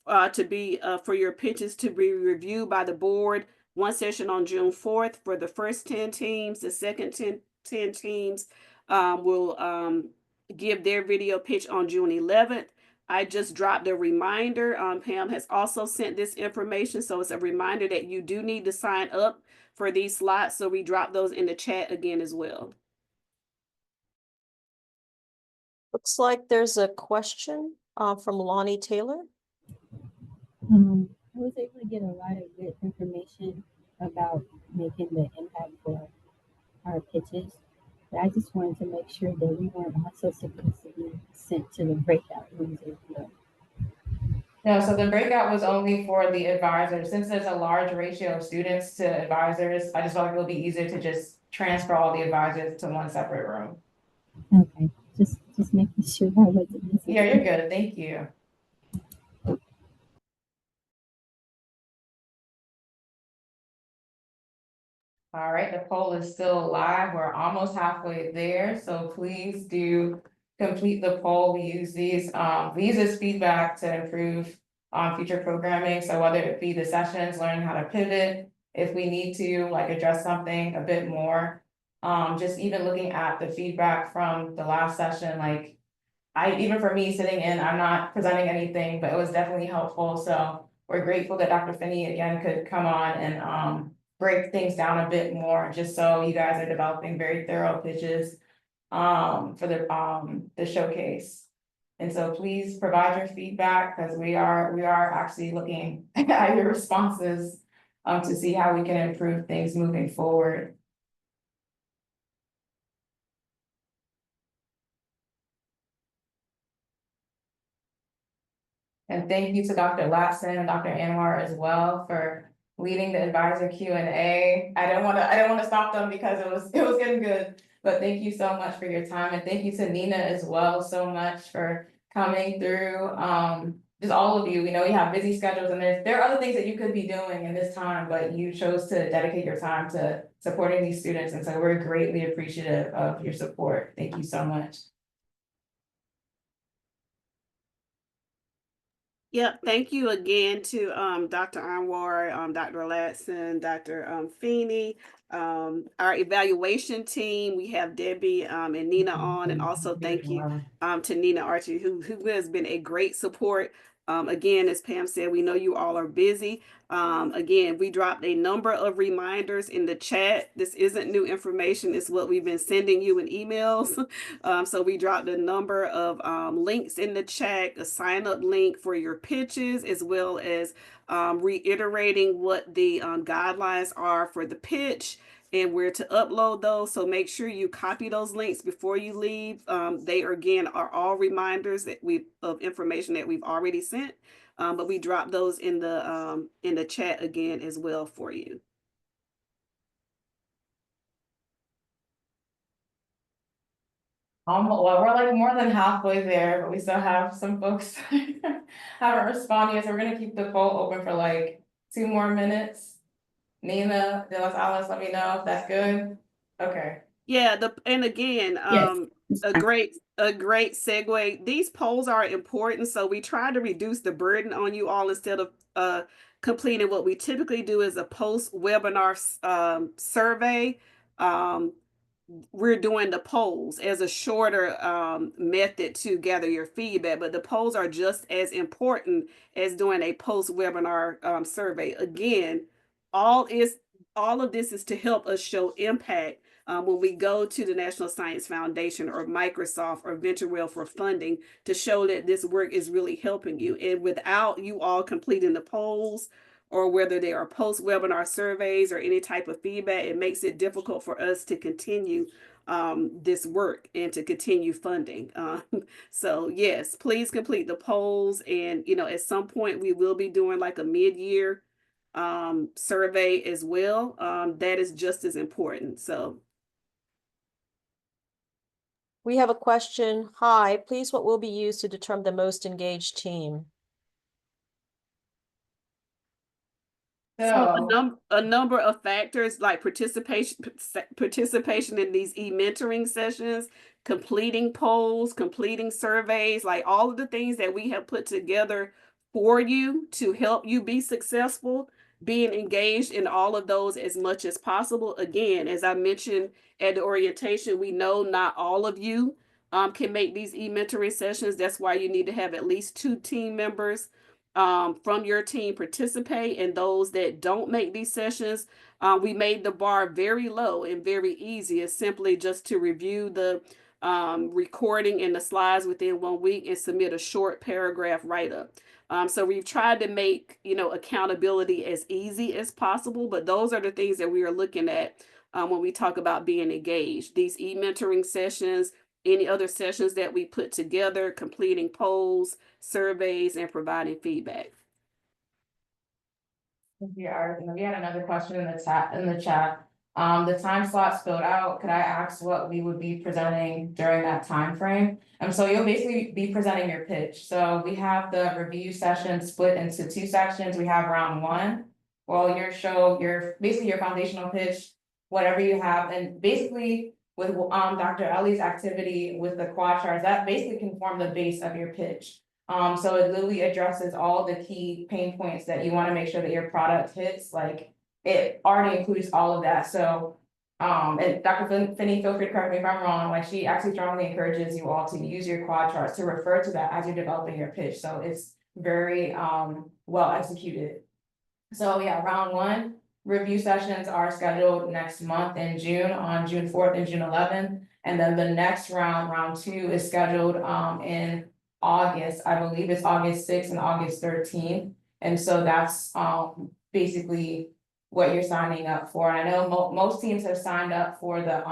to be for your pitches to be reviewed by the board. 1 session on June 4th for the first 10 teams. The second 10 teams will give their video pitch on June 11th. I just dropped a reminder. Pam has also sent this information, so it's a reminder that you do need to sign up for these slots. So we drop those in the chat again as well.
Looks like there's a question from Lonnie Taylor.
I was able to get a lot of good information about making the impact for our pitches, but I just wanted to make sure that we weren't also supposed to be sent to the breakout rooms as well.
No, so the breakout was only for the advisors. Since there's a large ratio of students to advisors, I just felt like it'll be easier to just transfer all the advisors to one separate room.
Okay, just making sure I wasn't missing.
Yeah, you're good. Thank you. All right, the poll is still live. We're almost halfway there, so please do complete the poll. We use these as feedback to improve future programming. So whether it be the sessions, learning how to pivot, if we need to like address something a bit more, just even looking at the feedback from the last session, like even for me sitting in, I'm not presenting anything, but it was definitely helpful. So we're grateful that Dr. Finney again could come on and break things down a bit more, just so you guys are developing very thorough pitches for the showcase. And so please provide your feedback because we are actually looking at your responses to see how we can improve things moving forward. And thank you to Dr. Latson and Dr. Anwar as well for leading the advisor Q&A. I didn't want to stop them because it was getting good. But thank you so much for your time, and thank you to Nina as well so much for coming through. Just all of you. We know you have busy schedules, and there are other things that you could be doing in this time, but you chose to dedicate your time to supporting these students, and so we're greatly appreciative of your support. Thank you so much.
Yep, thank you again to Dr. Anwar, Dr. Latson, Dr. Feeney, our evaluation team. We have Debbie and Nina on, and also thank you to Nina Archie, who has been a great support. Again, as Pam said, we know you all are busy. Again, we dropped a number of reminders in the chat. This isn't new information. It's what we've been sending you in emails. So we dropped a number of links in the chat, a sign-up link for your pitches, as well as reiterating what the guidelines are for the pitch and where to upload those. So make sure you copy those links before you leave. They again are all reminders that of information that we've already sent, but we dropped those in the chat again as well for you.
Well, we're like more than halfway there, but we still have some folks haven't responded yet. So we're gonna keep the poll open for like 2 more minutes. Nina, De Los Alamos, let me know if that's good. Okay.
Yeah, and again, a great segue. These polls are important, so we try to reduce the burden on you all instead of completing what we typically do is a post-webinar survey. We're doing the polls as a shorter method to gather your feedback, but the polls are just as important as doing a post-webinar survey. Again, all of this is to help us show impact when we go to the National Science Foundation or Microsoft or VentureWell for funding to show that this work is really helping you. And without you all completing the polls, or whether they are post-webinar surveys or any type of feedback, it makes it difficult for us to continue this work and to continue funding. So yes, please complete the polls. And, you know, at some point we will be doing like a mid-year survey as well. That is just as important. So
We have a question. Hi, please, what will be used to determine the most engaged team?
So a number of factors like participation in these e-mentoring sessions, completing polls, completing surveys, like all of the things that we have put together for you to help you be successful, being engaged in all of those as much as possible. Again, as I mentioned at the orientation, we know not all of you can make these e-mentoring sessions. That's why you need to have at least 2 team members from your team participate. And those that don't make these sessions, we made the bar very low and very easy. It's simply just to review the recording and the slides within 1 week and submit a short paragraph write-up. So we've tried to make, you know, accountability as easy as possible, but those are the things that we are looking at when we talk about being engaged. These e-mentoring sessions, any other sessions that we put together, completing polls, surveys, and providing feedback.
Yeah, and we had another question in the chat. The time slots filled out. Could I ask what we would be presenting during that time frame? So you'll basically be presenting your pitch. So we have the review session split into 2 sections. We have round 1. Well, basically your foundational pitch, whatever you have, and basically with Dr. Ellie's activity with the quad charts, that basically can form the base of your pitch. So it literally addresses all the key pain points that you want to make sure that your product hits. Like it already includes all of that. So, and Dr. Finney, feel free to correct me if I'm wrong. Like she actually strongly encourages you all to use your quad charts to refer to that as you're developing your pitch. So it's very well executed. So yeah, round 1 review sessions are scheduled next month in June, on June 4th and June 11th. And then the next round 2 is scheduled in August. I believe it's August 6th and August 13th. And so that's basically what you're signing up for. And I know most teams have signed up for the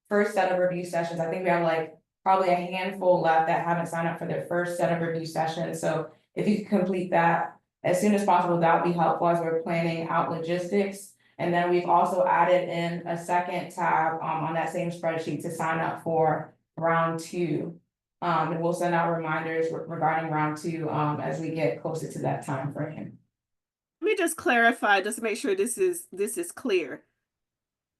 first set of review sessions. I think we have like probably a handful left that haven't signed up for their first set of review sessions. So if you can complete that as soon as possible, that would be helpful as we're planning out logistics. And then we've also added in a second tab on that same spreadsheet to sign up for round 2. And we'll send out reminders regarding round 2 as we get closer to that time frame.
Let me just clarify, just to make sure this is clear.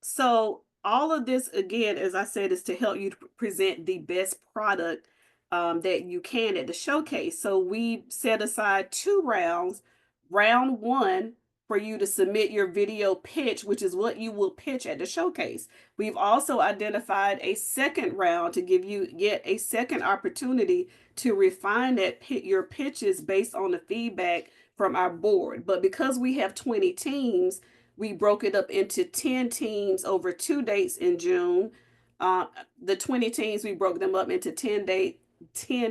So all of this, again, as I said, is to help you present the best product that you can at the showcase. So we set aside 2 rounds. Round 1 for you to submit your video pitch, which is what you will pitch at the showcase. We've also identified a second round to give you yet a second opportunity to refine your pitches based on the feedback from our board. But because we have 20 teams, we broke it up into 10 teams over 2 dates in June. The 20 teams, we broke them up into 10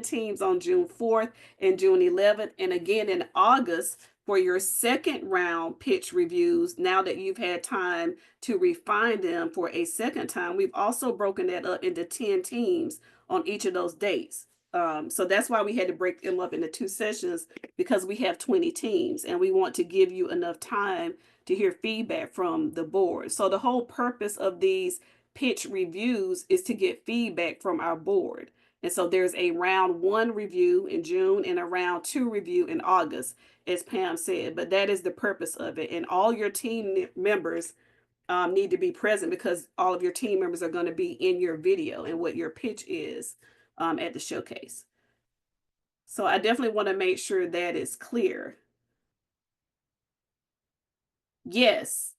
teams on June 4th and June 11th. And again in August for your second round pitch reviews, now that you've had time to refine them for a second time, we've also broken that up into 10 teams on each of those dates. So that's why we had to break them up into 2 sessions, because we have 20 teams and we want to give you enough time to hear feedback from the board. So the whole purpose of these pitch reviews is to get feedback from our board. And so there's a round 1 review in June and a round 2 review in August, as Pam said, but that is the purpose of it. And all your team members need to be present, because all of your team members are going to be in your video and what your pitch is at the showcase. So I definitely want to make sure that is clear. Yes,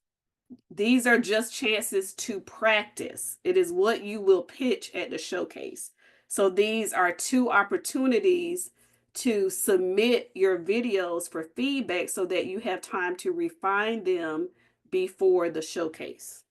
these are just chances to practice. It is what you will pitch at the showcase. So these are 2 opportunities to submit your videos for feedback so that you have time to refine them before the showcase.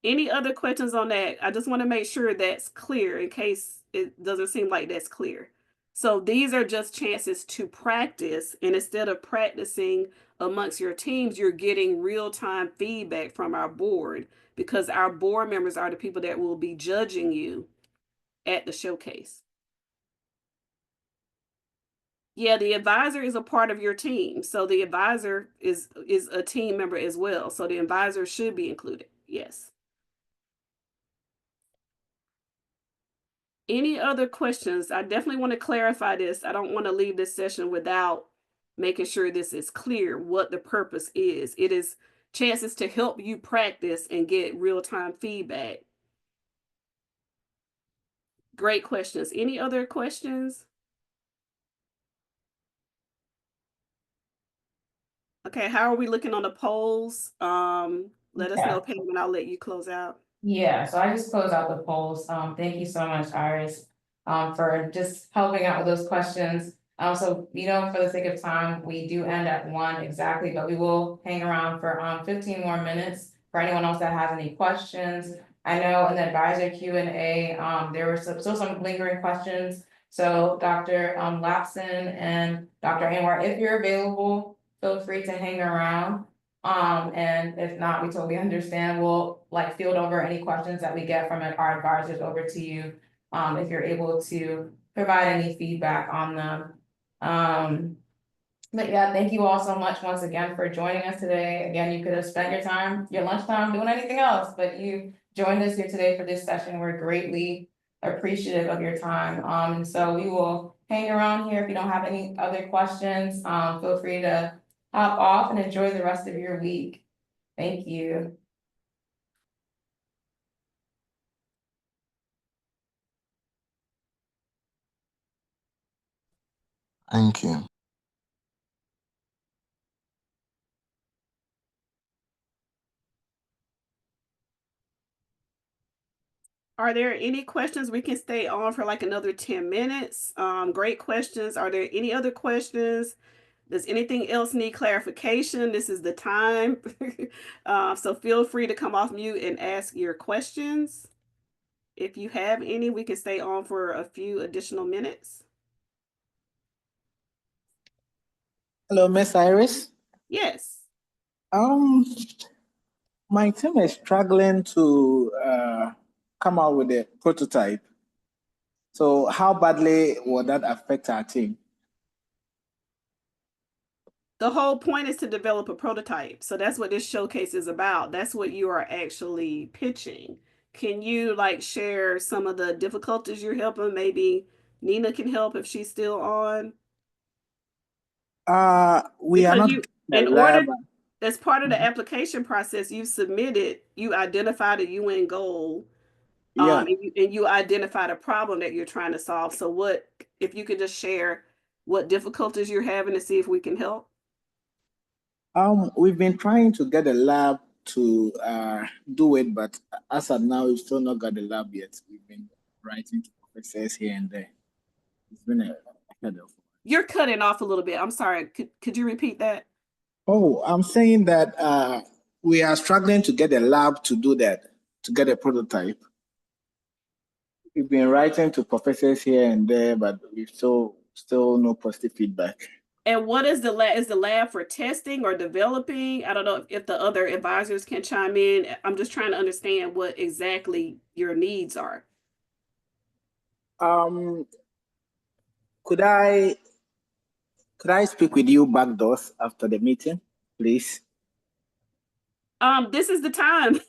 Any other questions on that? I just want to make sure that's clear in case it doesn't seem like that's clear. So these are just chances to practice, and instead of practicing amongst your teams, you're getting real-time feedback from our board, because our board members are the people that will be judging you at the showcase. Yeah, the advisor is a part of your team. So the advisor is a team member as well. So the advisor should be included. Yes. Any other questions? I definitely want to clarify this. I don't want to leave this session without making sure this is clear what the purpose is. It is chances to help you practice and get real-time feedback. Great questions. Any other questions? Okay, how are we looking on the polls? Let us know, Pam, and I'll let you close out.
Yeah, so I just closed out the polls. Thank you so much, Iris, for just helping out with those questions. So, for the sake of time, we do end at 1 exactly, but we will hang around for 15 more minutes for anyone else that has any questions. I know in the advisor Q&A, there were still some lingering questions. So Dr. Lapson and Dr. Anwar, if you're available, feel free to hang around. And if not, we totally understand. We'll field over any questions that we get from our advisors over to you. If you're able to provide any feedback on them. But yeah, thank you all so much once again for joining us today. Again, you could have spent your lunchtime doing anything else, but you joined us here today for this session. We're greatly appreciative of your time. And so we will hang around here. If you don't have any other questions, feel free to hop off and enjoy the rest of your week. Thank you.
Thank you.
Are there any questions? We can stay on for like another 10 minutes. Great questions. Are there any other questions? Does anything else need clarification? This is the time. So feel free to come off mute and ask your questions. If you have any, we can stay on for a few additional minutes.
Hello, Miss Iris.
Yes.
My team is struggling to come out with a prototype. So how badly will that affect our team?
The whole point is to develop a prototype. So that's what this showcase is about. That's what you are actually pitching. Can you share some of the difficulties you're helping? Maybe Nina can help if she's still on.
We are not
in order, as part of the application process, you submitted, you identified a UN goal, and you identified a problem that you're trying to solve. So if you could just share what difficulties you're having to see if we can help?
We've been trying to get a lab to do it, but as of now, we've still not got the lab yet. We've been writing to professors here and there. It's been a headache.
You're cutting off a little bit. I'm sorry. Could you repeat that?
Oh, I'm saying that we are struggling to get a lab to do that, to get a prototype. We've been writing to professors here and there, but we've still no positive feedback.
And what is the lab? Is the lab for testing or developing? I don't know if the other advisors can chime in. I'm just trying to understand what exactly your needs are.
Could I speak with you backdoors after the meeting, please?
This is the time.